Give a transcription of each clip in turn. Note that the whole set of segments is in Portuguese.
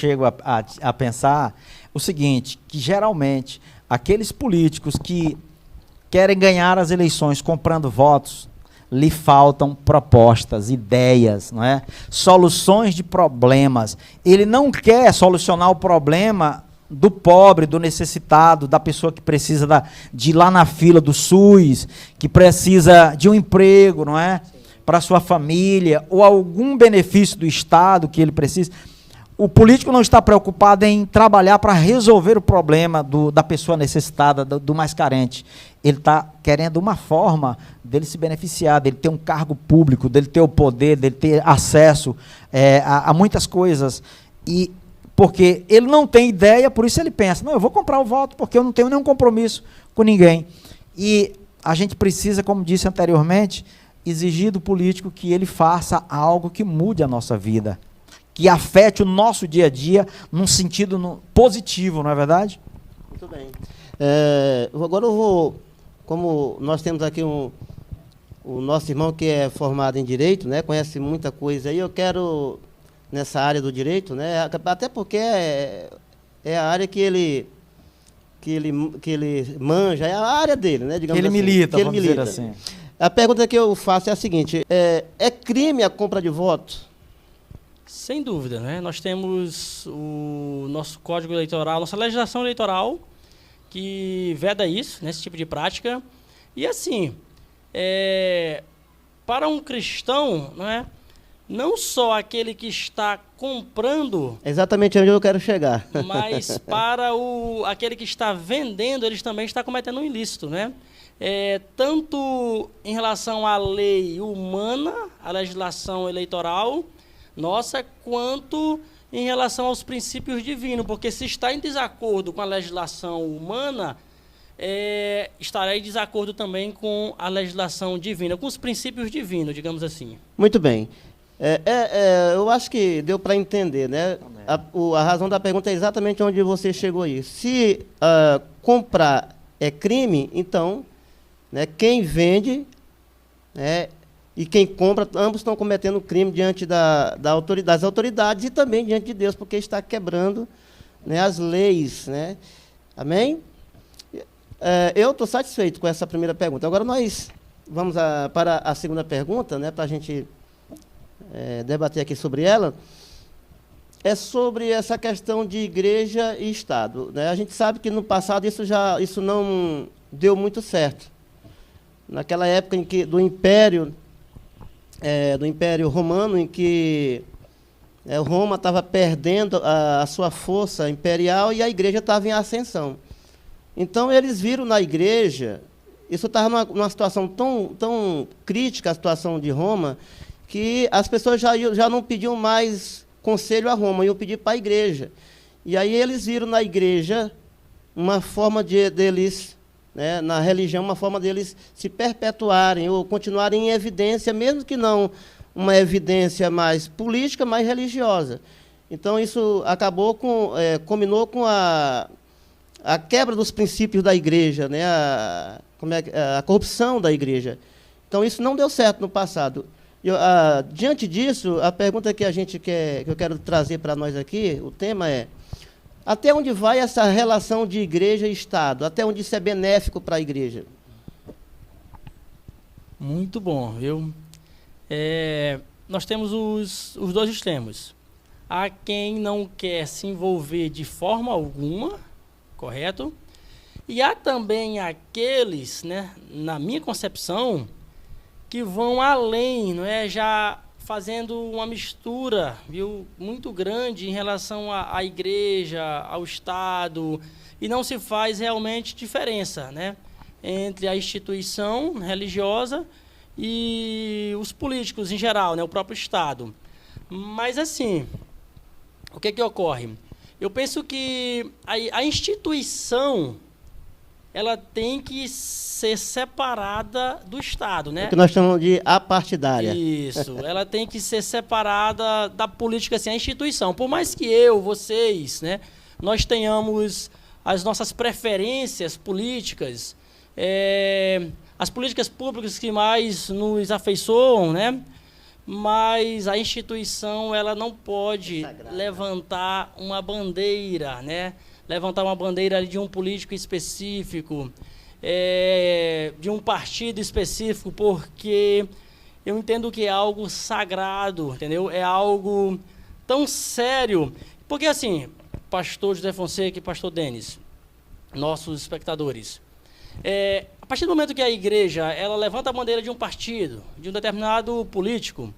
chego a pensar o seguinte, que geralmente aqueles políticos que querem ganhar as eleições comprando votos, lhe faltam propostas, ideias, não é? Soluções de problemas. Ele não quer solucionar o problema do pobre, do necessitado, da pessoa que precisa de ir lá na fila do SUS, que precisa de um emprego, não é? Para sua família, ou algum benefício do Estado que ele precisa. O político não está preocupado em trabalhar para resolver o problema da pessoa necessitada, do mais carente. Ele está querendo uma forma dele se beneficiar, dele ter um cargo público, dele ter o poder, dele ter acesso a muitas coisas. E porque ele não tem ideia, por isso ele pensa, não, eu vou comprar o voto porque eu não tenho nenhum compromisso com ninguém. E a gente precisa, como disse anteriormente, exigir do político que ele faça algo que mude a nossa vida, que afete o nosso dia a dia num sentido positivo, não é verdade? Muito bem. Agora eu vou, como nós temos aqui o nosso irmão que é formado em Direito, né, conhece muita coisa aí, eu quero, nessa área do Direito, né, até porque é a área que ele manja, é a área dele, né, digamos que ele assim. Milita, que ele vamos milita. dizer assim. A pergunta que eu faço é a seguinte, é crime a compra de voto? Sem dúvida, né? Nós temos o nosso Código Eleitoral, nossa legislação eleitoral, que veda isso, né, esse tipo de prática. E assim, para um cristão, não é? Não só aquele que está comprando... Exatamente onde eu quero chegar. Mas para aquele que está vendendo, ele também está cometendo um ilícito, né? Tanto em relação à lei humana, à legislação eleitoral nossa, quanto em relação aos princípios divinos, porque se está em desacordo com a legislação humana, estará em desacordo também com a legislação divina, com os princípios divinos, digamos assim. Muito bem. Eu acho que deu para entender, né? A razão da pergunta é exatamente onde você chegou aí. Se comprar é crime, então, né, quem vende, né, e quem compra, ambos estão cometendo crime diante das autoridades e também diante de Deus, porque está quebrando, né, as leis, né? Amém? Eu estou satisfeito com essa primeira pergunta. Agora nós vamos para a segunda pergunta, né, para a gente debater aqui sobre ela. É sobre essa questão de igreja e Estado, né? A gente sabe que no passado isso não deu muito certo. Naquela época do Império Romano, em que Roma estava perdendo a sua força imperial e a igreja estava em ascensão. Então, eles viram na igreja, isso estava numa situação tão crítica, a situação de Roma, que as pessoas já não pediam mais conselho a Roma, iam pedir para a igreja. E aí eles viram na igreja uma forma deles... né, na religião, uma forma deles se perpetuarem ou continuarem em evidência, mesmo que não uma evidência mais política, mais religiosa. Então, isso combinou com a quebra dos princípios da igreja, né, a corrupção da igreja. Então, isso não deu certo no passado. Diante disso, a pergunta que eu quero trazer para nós aqui, o tema é: até onde vai essa relação de igreja e Estado? Até onde isso é benéfico para a igreja? Muito bom, viu? Nós temos os dois extremos. Há quem não quer se envolver de forma alguma, correto? E há também aqueles, né, na minha concepção, que vão além, não é? Já fazendo uma mistura, viu, muito grande em relação à igreja, ao Estado, e não se faz realmente diferença, né, entre a instituição religiosa e os políticos em geral, né, o próprio Estado. Mas, assim, o que ocorre? Eu penso que a instituição, ela tem que ser separada do Estado, né? O que nós chamamos de apartidária. Isso, ela tem que ser separada da política, assim, a instituição. Por mais que vocês, né, nós tenhamos as nossas preferências políticas, as políticas públicas que mais nos afeiçoam, né? mas a instituição ela não pode levantar uma bandeira, né? Levantar uma bandeira de um político específico, de um partido específico, porque eu entendo que é algo sagrado, entendeu? É algo tão sério, porque assim, pastor José Fonseca e pastor Denis, nossos espectadores, a partir do momento que a igreja ela levanta a bandeira de um partido, de um determinado político,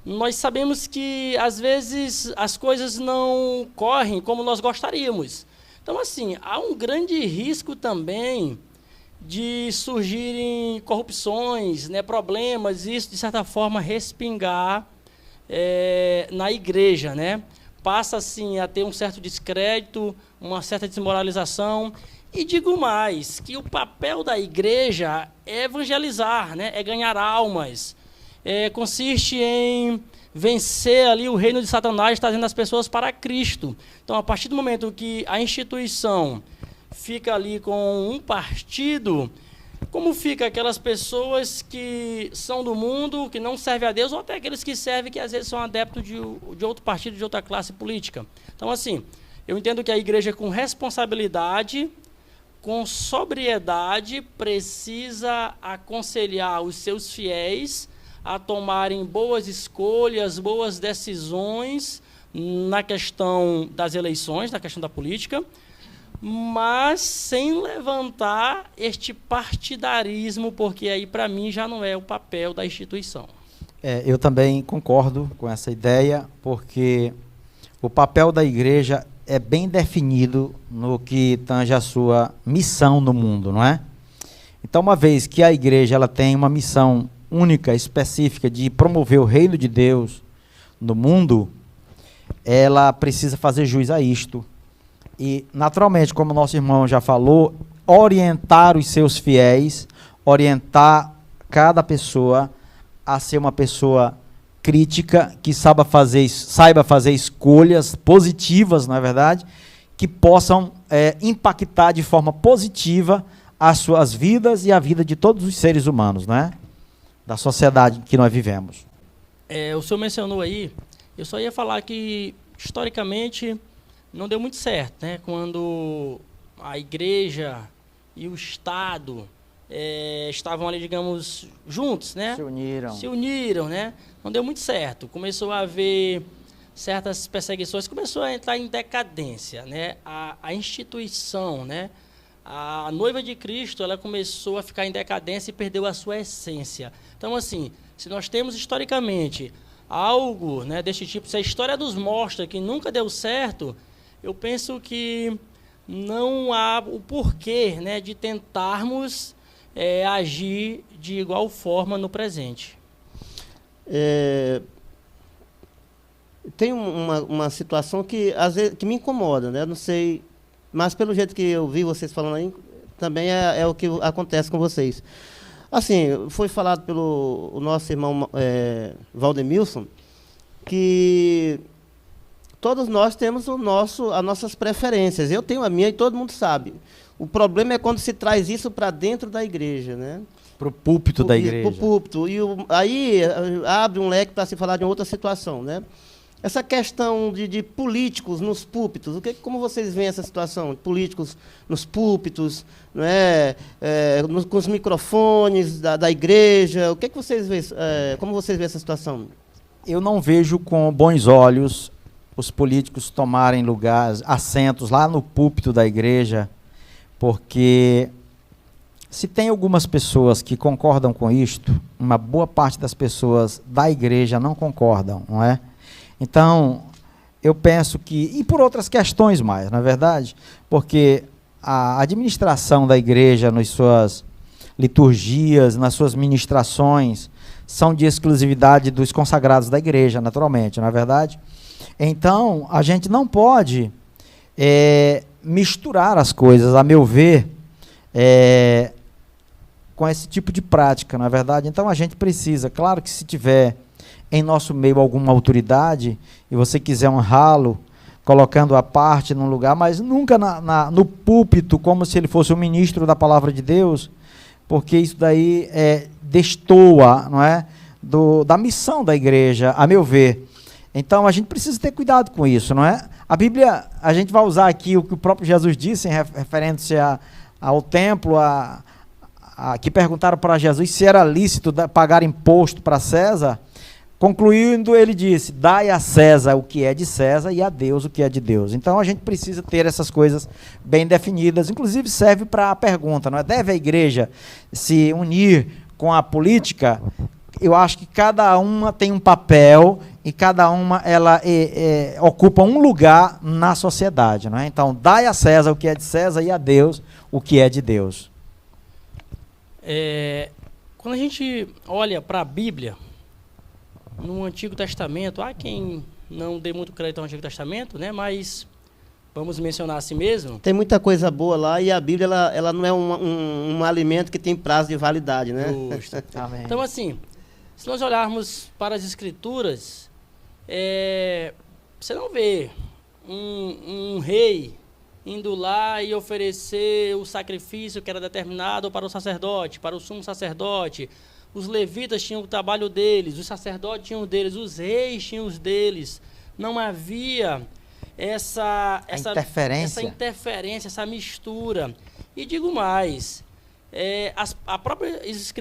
nós sabemos que às vezes as coisas não correm como nós gostaríamos. Então assim, há um grande risco também de surgirem corrupções, né, problemas, e isso de certa forma respingar na igreja, né? Passa assim a ter um certo descrédito, uma certa desmoralização. E digo mais, que o papel da igreja é evangelizar, né? É ganhar almas, consiste em vencer ali o reino de Satanás, trazendo as pessoas para Cristo. Então, a partir do momento que a instituição fica ali com um partido, como fica aquelas pessoas que são do mundo, que não servem a Deus, ou até aqueles que servem, que às vezes são adeptos de outro partido, de outra classe política. Então, assim, eu entendo que a igreja com responsabilidade, com sobriedade, precisa aconselhar os seus fiéis a tomarem boas escolhas, boas decisões na questão das eleições, na questão da política, mas sem levantar este partidarismo, porque aí, para mim, já não é o papel da instituição. Eu também concordo com essa ideia, porque o papel da igreja é bem definido no que tange a sua missão no mundo, não é? Então, uma vez que a igreja ela tem uma missão única, específica, de promover o reino de Deus no mundo, ela precisa fazer jus a isto. E, naturalmente, como o nosso irmão já falou, orientar os seus fiéis, orientar cada pessoa a ser uma pessoa crítica, que saiba fazer escolhas positivas, não é verdade? Que possam impactar de forma positiva as suas vidas e a vida de todos os seres humanos, não é? Da sociedade em que nós vivemos. O senhor mencionou aí, eu só ia falar que, historicamente, não deu muito certo, né? Quando a igreja e o Estado estavam ali, digamos, juntos, né? Se uniram, né? Não deu muito certo. Começou a haver certas perseguições, começou a entrar em decadência, né? A instituição, né? A noiva de Cristo, ela começou a ficar em decadência e perdeu a sua essência. Então, assim, se nós temos historicamente algo, né, deste tipo, se a história nos mostra que nunca deu certo, eu penso que não há o porquê, né, de tentarmos agir de igual forma no presente. Tem uma situação que às vezes que me incomoda, né? Eu não sei, mas pelo jeito que eu vi vocês falando aí, também é o que acontece com vocês. Assim, foi falado pelo nosso irmão Valdemilson, que todos nós temos as nossas preferências. Eu tenho a minha e todo mundo sabe. O problema é quando se traz isso para dentro da igreja, né? Para o púlpito da igreja. Para o púlpito. E aí abre um leque para se falar de outra situação, né? Essa questão de políticos nos púlpitos, como vocês veem essa situação? Políticos nos púlpitos, não é? Com os microfones da igreja, o que vocês veem? Como vocês veem essa situação? Eu não vejo com bons olhos os políticos tomarem assentos lá no púlpito da igreja, porque se tem algumas pessoas que concordam com isto, uma boa parte das pessoas da igreja não concordam, não é? Então, eu penso que, e por outras questões mais, na verdade, porque a administração da igreja, nas suas liturgias, nas suas ministrações, são de exclusividade dos consagrados da igreja, naturalmente, não é verdade? Então, a gente não pode misturar as coisas, a meu ver, com esse tipo de prática, não é verdade? Então, a gente precisa, claro que se tiver em nosso meio alguma autoridade, e você quiser honrá-lo, colocando a parte num lugar, mas nunca no púlpito, como se ele fosse o ministro da palavra de Deus, porque isso daí destoa, não é? da missão da igreja, a meu ver. Então, a gente precisa ter cuidado com isso, não é? A Bíblia, a gente vai usar aqui o que o próprio Jesus disse, em referente ao templo, que perguntaram para Jesus se era lícito pagar imposto para César. Concluindo, ele disse: dai a César o que é de César e a Deus o que é de Deus. Então, a gente precisa ter essas coisas bem definidas. Inclusive, serve para a pergunta, não é? Deve a igreja se unir com a política? Eu acho que cada uma tem um papel e cada uma ela ocupa um lugar na sociedade, não é? Então, dai a César o que é de César e a Deus o que é de Deus. Quando a gente olha para a Bíblia, no Antigo Testamento, há quem não dê muito crédito ao Antigo Testamento, né? Mas vamos mencionar assim mesmo. Tem muita coisa boa lá e a Bíblia ela não é um alimento que tem prazo de validade, né? Justo. Amém. Então, assim, se nós olharmos para as Escrituras, você não vê um rei indo lá e oferecer o sacrifício que era determinado para o sacerdote, para o sumo sacerdote. Os levitas tinham o trabalho deles, os sacerdotes tinham o deles, os reis tinham os deles. Não havia essa interferência, essa mistura. E digo mais, a própria Escritura